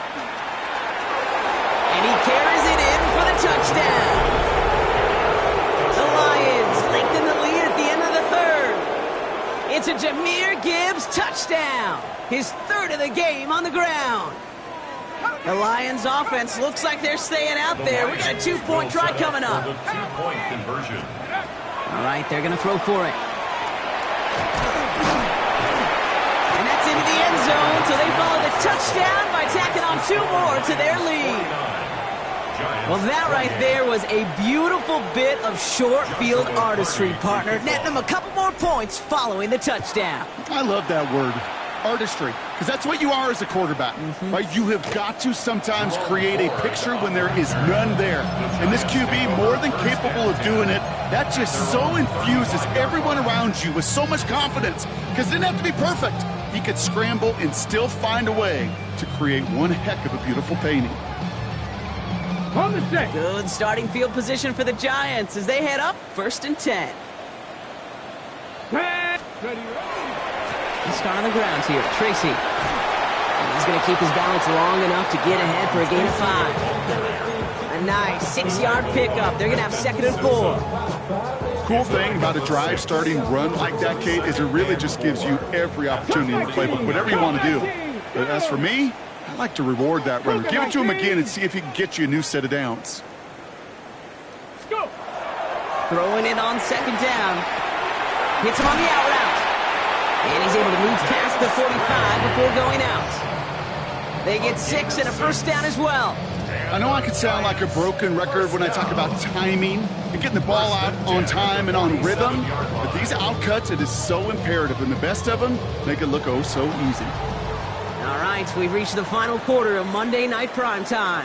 And he carries it in for the touchdown. The Lions lengthen the lead at the end of the 3rd. It's a Jahmyr Gibbs touchdown. His 3rd of the game on the ground. The Lions offense looks like they're staying out there. We got a 2-point try coming up. The 2-point conversion. All right, they're going to throw for it. And that's into the end zone, so they follow the touchdown by tacking on 2 more to their lead. Well, that right there was a beautiful bit of short field artistry, partner, netting them a couple more points following the touchdown. I love that word, artistry, because that's what you are as a quarterback, right? You have got to sometimes create a picture when there is none there. And this QB, more than capable of doing it, that just so infuses everyone around you with so much confidence, because it didn't have to be perfect. He could scramble and still find a way to create one heck of a beautiful painting. On the set. Good starting field position for the Giants as they head up 1st and 10. Ready. He'll start on the ground here. Tracy. And he's going to keep his balance long enough to get ahead for a gain of 5. A nice 6-yard pickup. They're going to have 2nd and 4. Cool thing about a drive starting run like that, Kate, is it really just gives you every opportunity in the playbook, whatever you want to do. But as for me, I like to reward that runner. Give it to him again and see if he can get you a new set of downs. Throwing it on 2nd down. Hits him on the out route. And he's able to move past the 45 before going out. They get 6 and a first down as well. I know I could sound like a broken record when I talk about timing and getting the ball out on time and on rhythm, but these outcuts, it is so imperative, and the best of them make it look oh so easy. All right, we've reached the final quarter of Monday Night Primetime.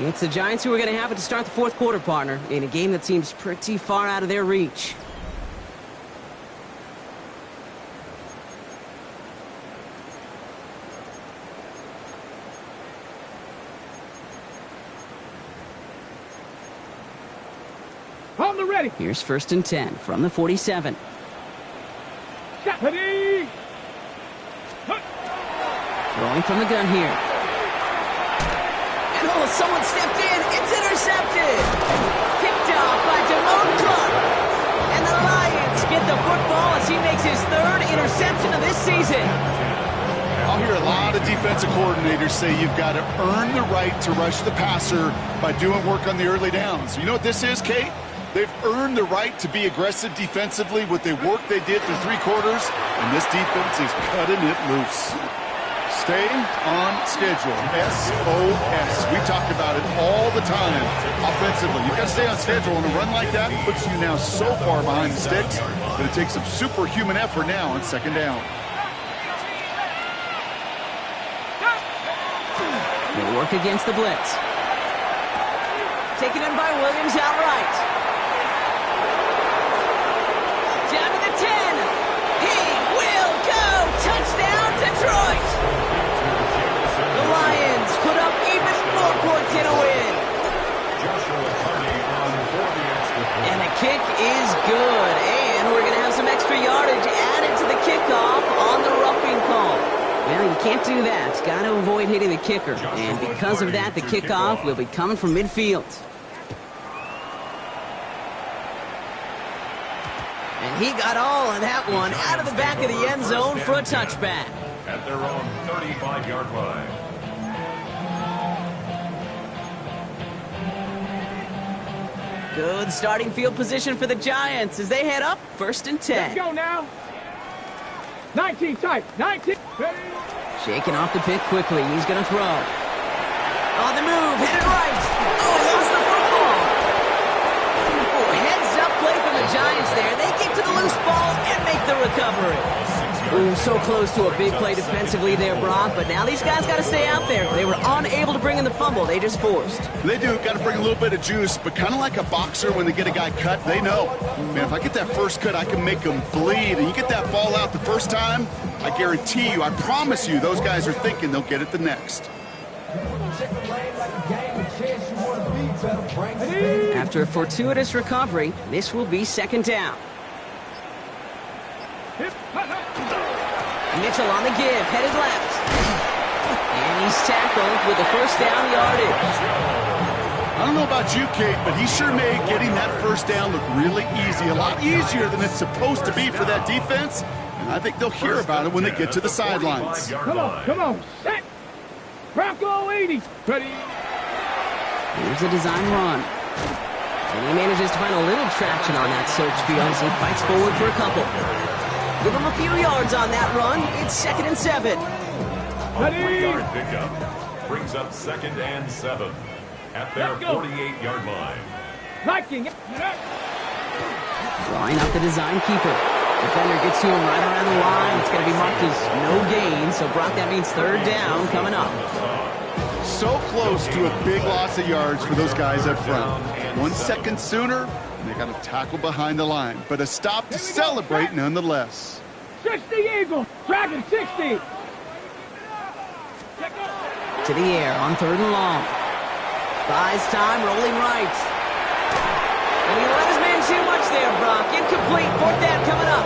It's the Giants who are going to have it to start the 4th quarter, partner, in a game that seems pretty far out of their reach. On the ready. Here's 1st and 10 from the 47. Ready. Throwing from the gun here. And oh, someone stepped in. It's intercepted. Picked off by Damone Clark. And the Lions get the football as he makes his 3rd interception of this season. I'll hear a lot of defensive coordinators say you've got to earn the right to rush the passer by doing work on the early downs. You know what this is, Kate? They've earned the right to be aggressive defensively with the work they did through 3 quarters, and this defense is cutting it loose. Stay on schedule. SOS. We talk about it all the time offensively. You've got to stay on schedule, and a run like that puts you now so far behind the sticks that it takes some superhuman effort now on 2nd down. They work against the blitz. Taken in by Williams outright. Down to the 10. He will go. Touchdown, Detroit. The Lions put up even more points in a win. And the kick is good. And we're going to have some extra yardage added to the kickoff on the roughing call. Well, you can't do that. Got to avoid hitting the kicker. And because of that, the kickoff will be coming from midfield. And he got all of that one out of the back of the end zone for a touchback. At their own 35-yard line. Good starting field position for the Giants as they head up 1st and 10. Let's go now. 19 tight. 19. Ready. Shaking off the pick quickly. He's going to throw. On the move, hit it right. Oh, he lost the football. Oh, heads-up play from the Giants there. They get to the loose ball and make the recovery. Ooh, so close to a big play defensively there, Brock, but now these guys got to stay out there. They were unable to bring in the fumble. They just forced. They do. Got to bring a little bit of juice, but kind of like a boxer when they get a guy cut, they know. Man, if I get that first cut, I can make them bleed. And you get that ball out the first time, I guarantee you, I promise you, those guys are thinking they'll get it the next. After a fortuitous recovery, this will be second down. Mitchell on the give, headed left. And he's tackled with the first down yardage. I don't know about you, Kate, but he sure made getting that first down look really easy. A lot easier than it's supposed to be for that defense. And I think they'll hear about it when they get to the sidelines. Come on, set. Bronco 80. Ready. Here's a design run. And he manages to find a little traction on that search field as he fights forward for a couple. Give him a few yards on that run. It's 2nd and 7. A 3-yard pickup brings up 2nd and 7 at their 48-yard line. Drawing up the design keeper. Defender gets to him right around the line. It's going to be marked as no gain. So, Brock, that means third down coming up. So close to a big loss of yards for those guys up front. 1 second sooner, and they got a tackle behind the line. But a stop to celebrate nonetheless. 60 Eagles. Dragon 60. To the air on 3rd and long. Buys time, rolling right. And he let his man too much there, Brock. Incomplete. 4th down coming up.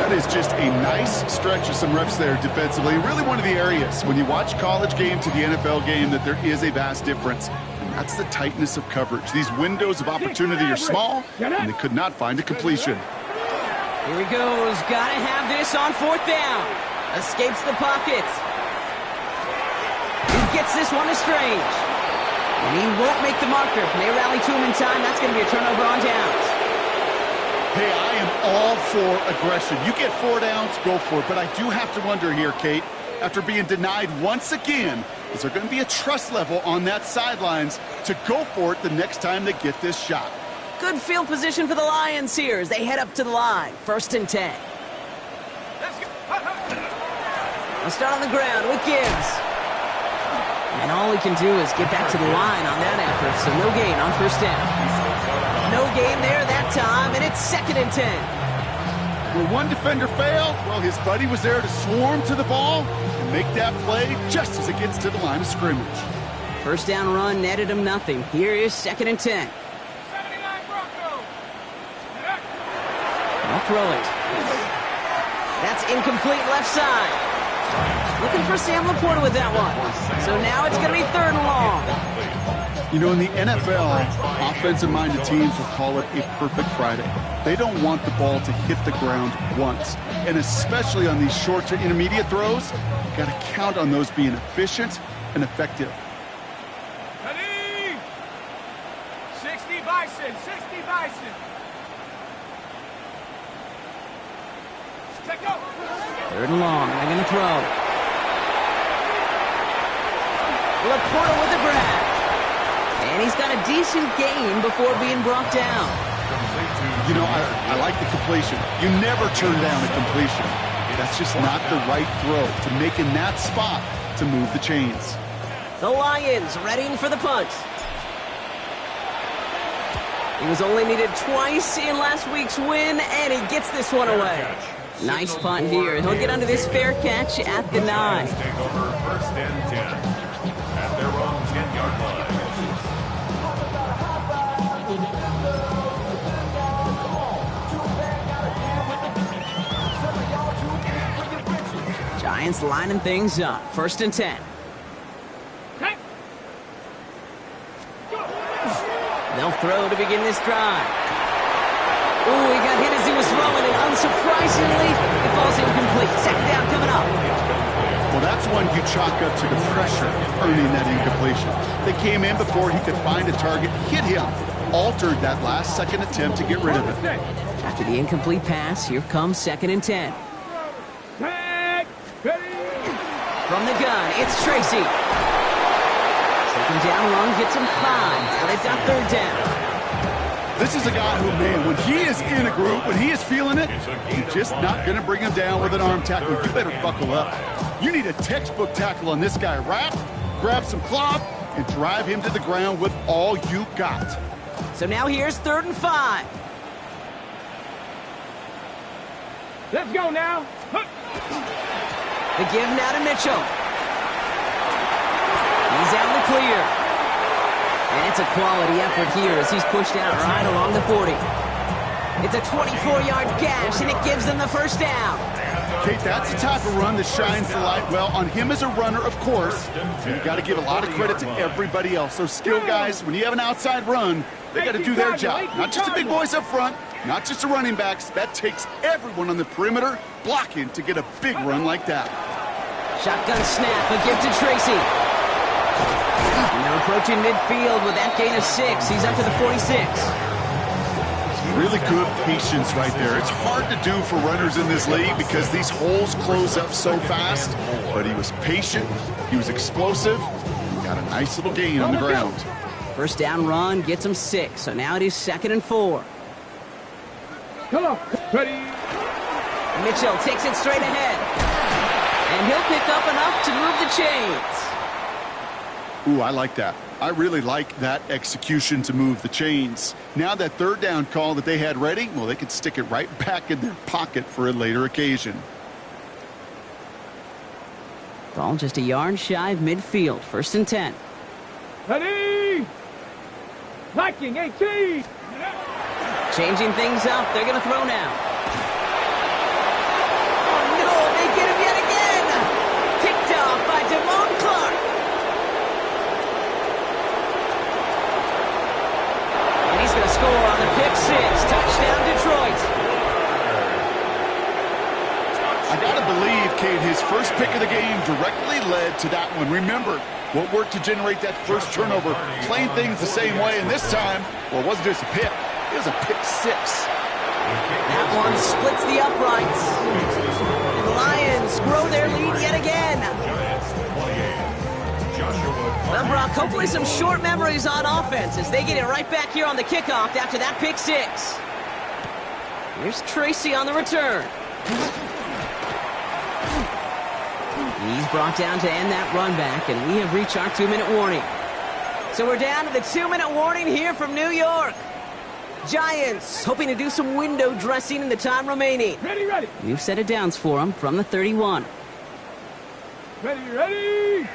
That is just a nice stretch of some reps there defensively. Really one of the areas when you watch college game to the NFL game that there is a vast difference. And that's the tightness of coverage. These windows of opportunity are small, and they could not find a completion. Here he goes. Gotta have this on 4th down. Escapes the pocket. He gets this one to Strange. And he won't make the marker. May rally to him in time. That's going to be a turnover on downs. Hey, I am all for aggression. You get 4 downs, go for it. But I do have to wonder here, Kate, after being denied once again, is there going to be a trust level on that sidelines to go for it the next time they get this shot? Good field position for the Lions here as they head up to the line. 1st and 10. We'll start on the ground with Gibbs. And all he can do is get back to the line on that effort, so no gain on 1st down. No gain there that time, and it's 2nd and 10. Well, one defender failed. Well, his buddy was there to swarm to the ball and make that play just as it gets to the line of scrimmage. 1st down run netted him nothing. Here is 2nd and 10. I'll throw it. That's incomplete left side. Looking for Sam Laporta with that one. So now it's going to be 3rd and long. You know, in the NFL, offensive-minded teams will call it a perfect Friday. They don't want the ball to hit the ground once. And especially on these short to intermediate throws, you've got to count on those being efficient and effective. Ready? 60 Bison. 60 Bison. Check out. 3rd and long. They're going to throw. Laporta with the grab. And he's got a decent gain before being brought down. You know, I like the completion. You never turn down a completion. That's just not the right throw to make in that spot to move the chains. The Lions readying for the punt. He was only needed twice in last week's win, and he gets this one away. Nice punt here. He'll get under this fair catch at the 9. Take over 1st and 10 at their own 10-yard line. Giants lining things up. 1st and 10. They'll throw to begin this drive. Ooh, he got hit as he was throwing, and unsurprisingly, it falls incomplete. 2nd down coming up. Well, that's one you chalk up to the pressure earning that incompletion. They came in before he could find a target, hit him, altered that last-second attempt to get rid of it. After the incomplete pass, here comes 2nd and 10. From the gun, it's Tracy. Second down run gets him 5. Now they've got third down. This is a guy who, man, when he is in a group, when he is feeling it, you're just not going to bring him down with an arm tackle. You better buckle up. You need a textbook tackle on this guy. Wrap, grab some cloth, and drive him to the ground with all you got. So now here's 3rd and 5. Let's go now. The give now to Mitchell. He's out in the clear. And it's a quality effort here as he's pushed out right along the 40. It's a 24-yard gash, and it gives them the first down. Kate, that's the type of run that shines the light well on him as a runner, of course. And you got to give a lot of credit to everybody else. Those skill guys, when you have an outside run, they got to do their job. Not just the big boys up front, not just the running backs. That takes everyone on the perimeter blocking to get a big run like that. Shotgun snap, a give to Tracy. And they're approaching midfield with that gain of 6. He's up to the 46. Really good patience right there. It's hard to do for runners in this league because these holes close up so fast. But he was patient. He was explosive. He got a nice little gain on the ground. First down run gets him 6. So now it is 2nd and 4. Come on. Ready. Mitchell takes it straight ahead. And he'll pick up enough to move the chains. Ooh, I like that. I really like that execution to move the chains. Now that 3rd down call that they had ready, well, they could stick it right back in their pocket for a later occasion. Ball just a yard shy of midfield. 1st and 10. Ready. Viking 18. Changing things up. They're going to throw now. Oh, no. They get him yet again. Picked off by Devon Clark. He's going to score on the pick 6. Touchdown, Detroit. I got to believe, Kate, his first pick of the game directly led to that one. Remember, what worked to generate that first turnover, playing things the same way, and this time, well, it wasn't just a pick. It was a pick 6. That one splits the uprights. And the Lions grow their lead yet again. Well, Brock, hopefully some short memories on offense as they get it right back here on the kickoff after that pick 6. Here's Tracy on the return. He's brought down to end that run back, and we have reached our 2-minute warning. So we're down to the 2-minute warning here from New York. Giants hoping to do some window dressing in the time remaining. Ready. New set of downs for them from the 31. Ready.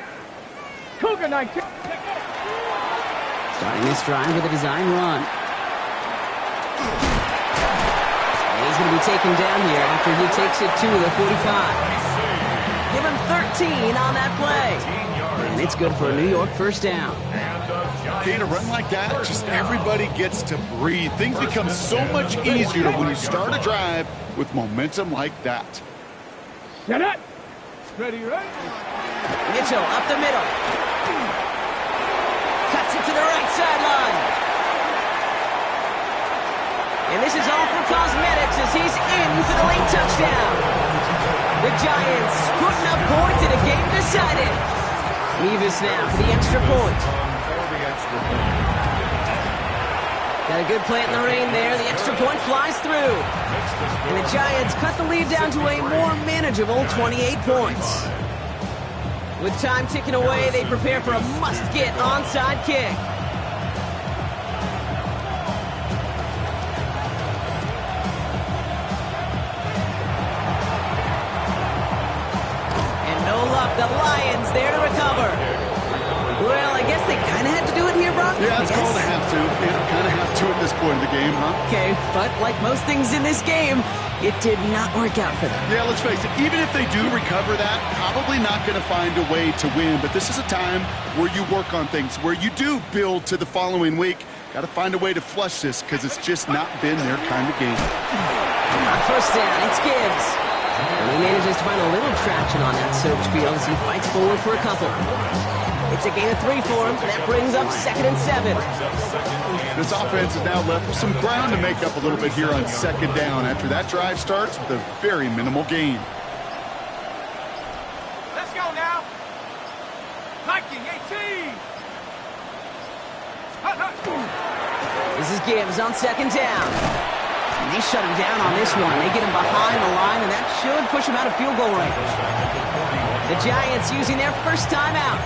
Cougar 19. Starting this drive with a design run. And he's going to be taken down here after he takes it to the 45. Give him 13 on that play. And it's good for a New York first down. Okay, a run like that, just everybody gets to breathe. Things become so much easier when you start a drive with momentum like that. Set up. Ready. Mitchell up the middle. Cuts it to the right sideline. And this is all for cosmetics as he's in for the late touchdown. The Giants putting up points in a game decided. Mevis now for the extra point. Got a good plant in the rain there. The extra point flies through. And the Giants cut the lead down to a more manageable 28 points. With time ticking away, they prepare for a must-get onside kick. And no luck, the Lions there to recover. Well, I guess they kind of had to do it here, Brock. Yeah, it's called a have to. Yeah, kind of have to at this point in the game, huh? Okay, but like most things in this game, it did not work out for them. Yeah, let's face it, even if they do recover that, probably not going to find a way to win. But this is a time where you work on things, where you do build to the following week. Got to find a way to flush this because it's just not been their kind of game. First down, it's Gibbs. And he manages to find a little traction on that soaked field as he fights forward for a couple. It's a gain of 3 for him. That brings up 2nd and 7. This offense is now left with some ground to make up a little bit here on 2nd down after that drive starts with a very minimal gain. Let's go now. Viking 18. This is Gibbs on second down. And they shut him down on this one. They get him behind the line, and that should push him out of field goal range. The Giants using their first timeout.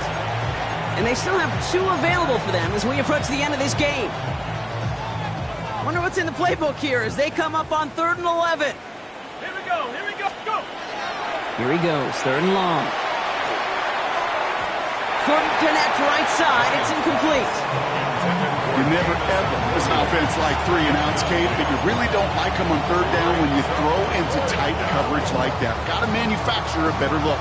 And they still have 2 available for them as we approach the end of this game. Wonder what's in the playbook here as they come up on 3rd and 11. Here we go, go! Here he goes, 3rd and long. Couldn't connect right side, it's incomplete. You never ever as an offense like 3 and outs, Kate, but you really don't like them on 3rd down when you throw into tight coverage like that. Got to manufacture a better look.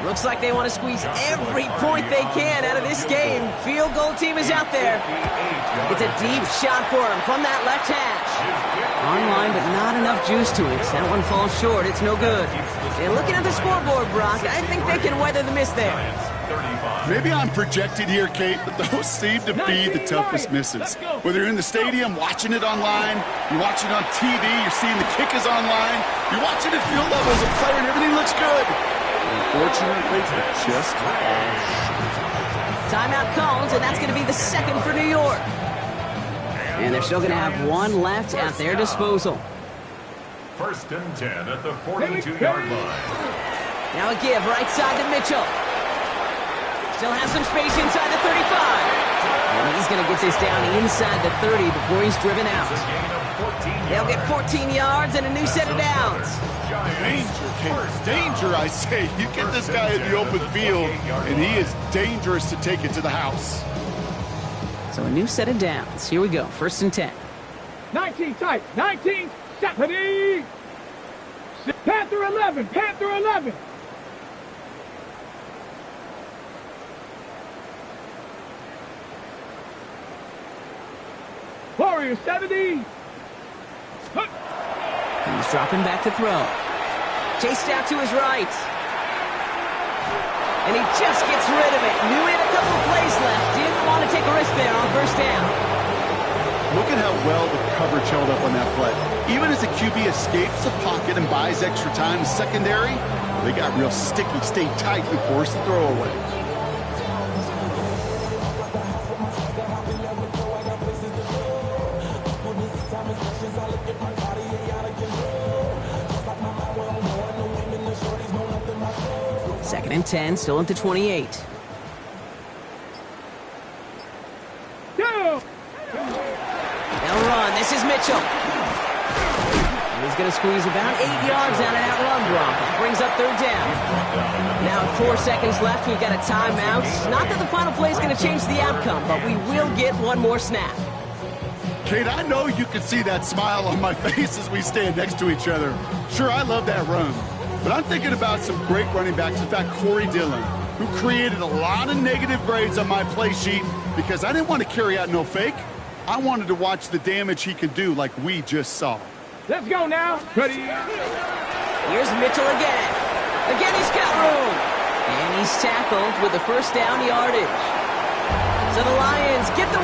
Looks like they want to squeeze every point they can out of this game. Field goal team is out there. It's a deep shot for him from that left hash. Online, but not enough juice to it. That one falls short. It's no good. And looking at the scoreboard, Brock, I think they can weather the miss there. Maybe I'm projected here, Kate, but those seem to be the toughest misses. Whether you're in the stadium, watching it online, you're watching it on TV, you're seeing the kick is online, you're watching at field level as a player and everything looks good. Unfortunately, it just falls short. Timeout called, and that's going to be the 2nd for New York. And they're still going to have 1 left at their disposal. 1st and 10 at the 42-yard line. Now a give right side to Mitchell. Still has some space inside the 35. And he's going to get this down inside the 30 before he's driven out. They'll get 14 yards and a new set of downs. Danger, Kate. Danger, I say. You get this guy in the open field, and he is dangerous to take it to the house. So a new set of downs. Here we go. 1st and 10. 19 tight. 19. Stephanie. Panther 11. Panther 11. Warrior 70. He's dropping back to throw. Chased out to his right. And he just gets rid of it. Knew he had a couple of plays left. Didn't want to take a risk there on 1st down. Look at how well the coverage held up on that play. Even as the QB escapes the pocket and buys extra time in secondary, they got real sticky, stayed tight, and forced the throwaway. Second and 10, still at the 28. Go! They'll run. This is Mitchell. And he's going to squeeze about 8 yards out of that run block. That brings up 3rd down. Now 4 seconds left. We've got a timeout. Not that the final play is going to change the outcome, but we will get 1 more snap. Kate, I know you can see that smile on my face as we stand next to each other. Sure, I love that run. But I'm thinking about some great running backs. In fact, Corey Dillon, who created a lot of negative grades on my play sheet because I didn't want to carry out no fake. I wanted to watch the damage he could do like we just saw. Let's go now. Ready? Here's Mitchell again. Again, he's got room. And he's tackled with the 1st down yardage. So the Lions get the